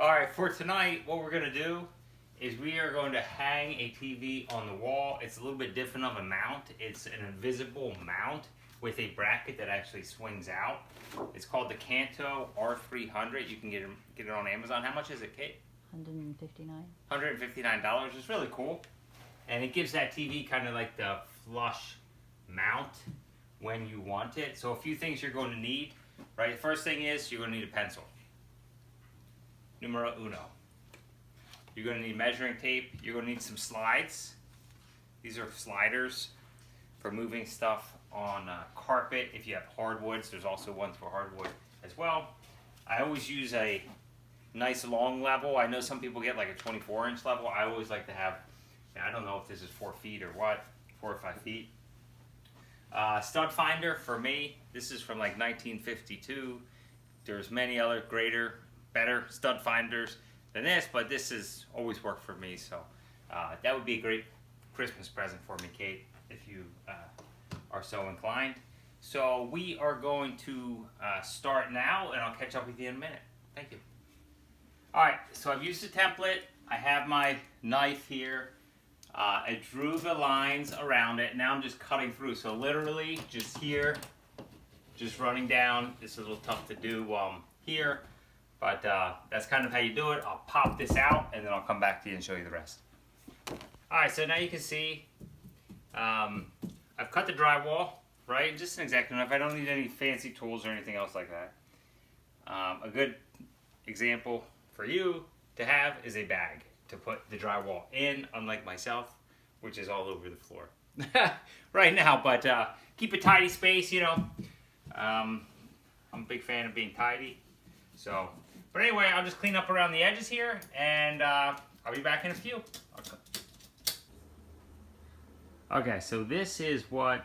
Alright, for tonight, what we're going to do is we are going to hang a TV on the wall. It's a little bit different of a mount. It's an invisible mount with a bracket that actually swings out. It's called the Kanto R300. You can get it on Amazon. How much is it, Kate? $159. $159. It's really cool. And it gives that TV kind of like the flush mount when you want it. So a few things you're going to need, right? The first thing is you're going to need a pencil. Numero uno. You're going to need measuring tape. You're going to need some slides. These are sliders for moving stuff on carpet. If you have hardwoods, there's also ones for hardwood as well. I always use a nice long level. I know some people get like a 24-inch level. I always like to have, I don't know if this is 4 feet or what, 4 or 5 feet. Stud finder for me, this is from like 1952. There's many other better stud finders than this, but this has always worked for me, so that would be a great Christmas present for me, Kate, if you are so inclined. So we are going to start now, and I'll catch up with you in a minute. Thank you. Alright, so I've used the template. I have my knife here. I drew the lines around it. Now I'm just cutting through. So literally just here, just running down. This is a little tough to do here, but that's kind of how you do it. I'll pop this out and then I'll come back to you and show you the rest. Alright, so now you can see I've cut the drywall, right? Just an X-Acto knife. I don't need any fancy tools or anything else like that. A good example for you to have is a bag to put the drywall in, unlike myself, which is all over the floor right now, but keep a tidy space, you know. I'm a big fan of being tidy. So, but anyway, I'll just clean up around the edges here, and I'll be back in a few. Okay, so this is what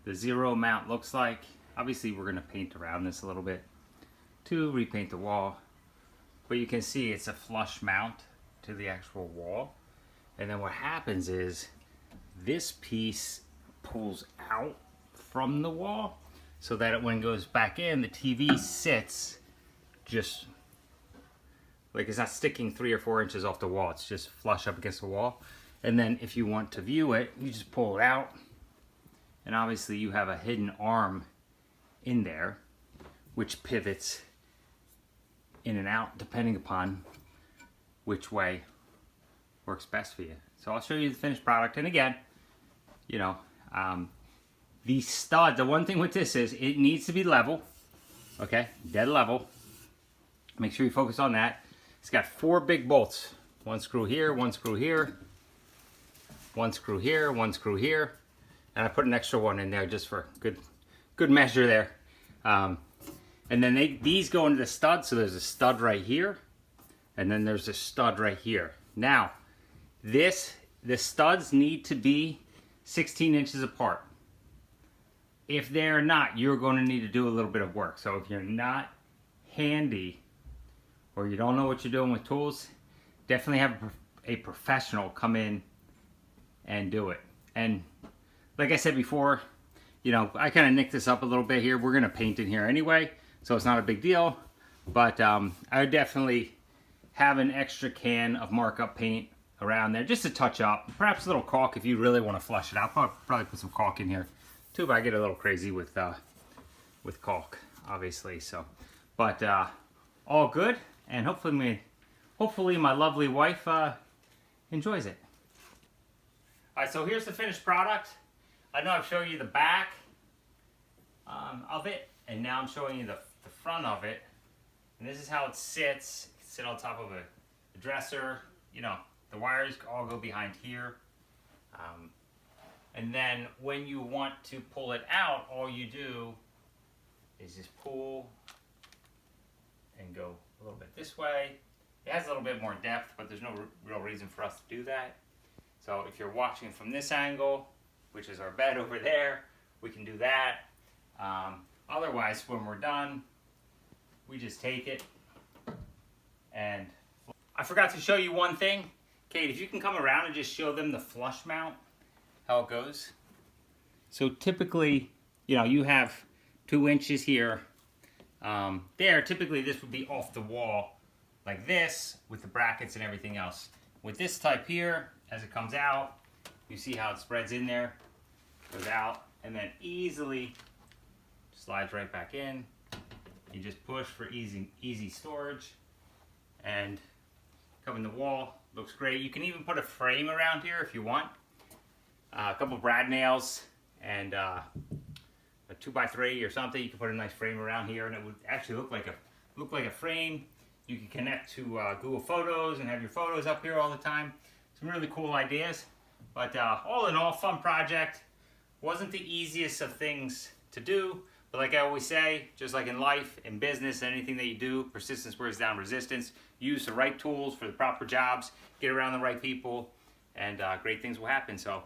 the zero mount looks like. Obviously, we're gonna paint around this a little bit to repaint the wall, but you can see it's a flush mount to the actual wall. And then what happens is this piece pulls out from the wall so that when it goes back in, the TV sits just like it's not sticking 3 or 4 inches off the wall. It's just flush up against the wall. And then if you want to view it, you just pull it out. And obviously you have a hidden arm in there, which pivots in and out depending upon which way works best for you. So I'll show you the finished product. And again, you know, the stud, the one thing with this is it needs to be level, okay, dead level. Make sure you focus on that. It's got 4 big bolts. 1 screw here, 1 screw here, 1 screw here, 1 screw here. And I put an extra one in there just for good measure there. And then these go into the stud, so there's a stud right here, and then there's a stud right here. Now, the studs need to be 16 inches apart. If they're not, you're going to need to do a little bit of work. So if you're not handy, or you don't know what you're doing with tools, definitely have a professional come in and do it. And like I said before, you know, I kind of nicked this up a little bit here. We're going to paint in here anyway, so it's not a big deal. But I would definitely have an extra can of markup paint around there just to touch up. Perhaps a little caulk if you really want to flush it out. I'll probably put some caulk in here too, but I get a little crazy with caulk, obviously. So, but all good, and hopefully my lovely wife enjoys it. All right, so here's the finished product. I know I've shown you the back of it, and now I'm showing you the front of it. And this is how it sits. It can sit on top of a dresser. You know, the wires all go behind here. And then when you want to pull it out, all you do is just pull and go a little bit this way. It has a little bit more depth, but there's no real reason for us to do that. So if you're watching from this angle, which is our bed over there, we can do that. Otherwise, when we're done, we just take it. And I forgot to show you one thing. Kate, if you can come around and just show them the flush mount, how it goes. So typically, you know, you have 2 inches here. Typically this would be off the wall like this with the brackets and everything else. With this type here, as it comes out, you see how it spreads in there, goes out, and then easily slides right back in. You just push for easy storage, and covering the wall looks great. You can even put a frame around here if you want. A couple brad nails and a 2x3 or something. You can put a nice frame around here, and it would actually look like a frame. You can connect to Google Photos and have your photos up here all the time. Some really cool ideas, but all in all, fun project. Wasn't the easiest of things to do, but like I always say, just like in life, in business, anything that you do, persistence wears down resistance. Use the right tools for the proper jobs, get around the right people, and great things will happen. So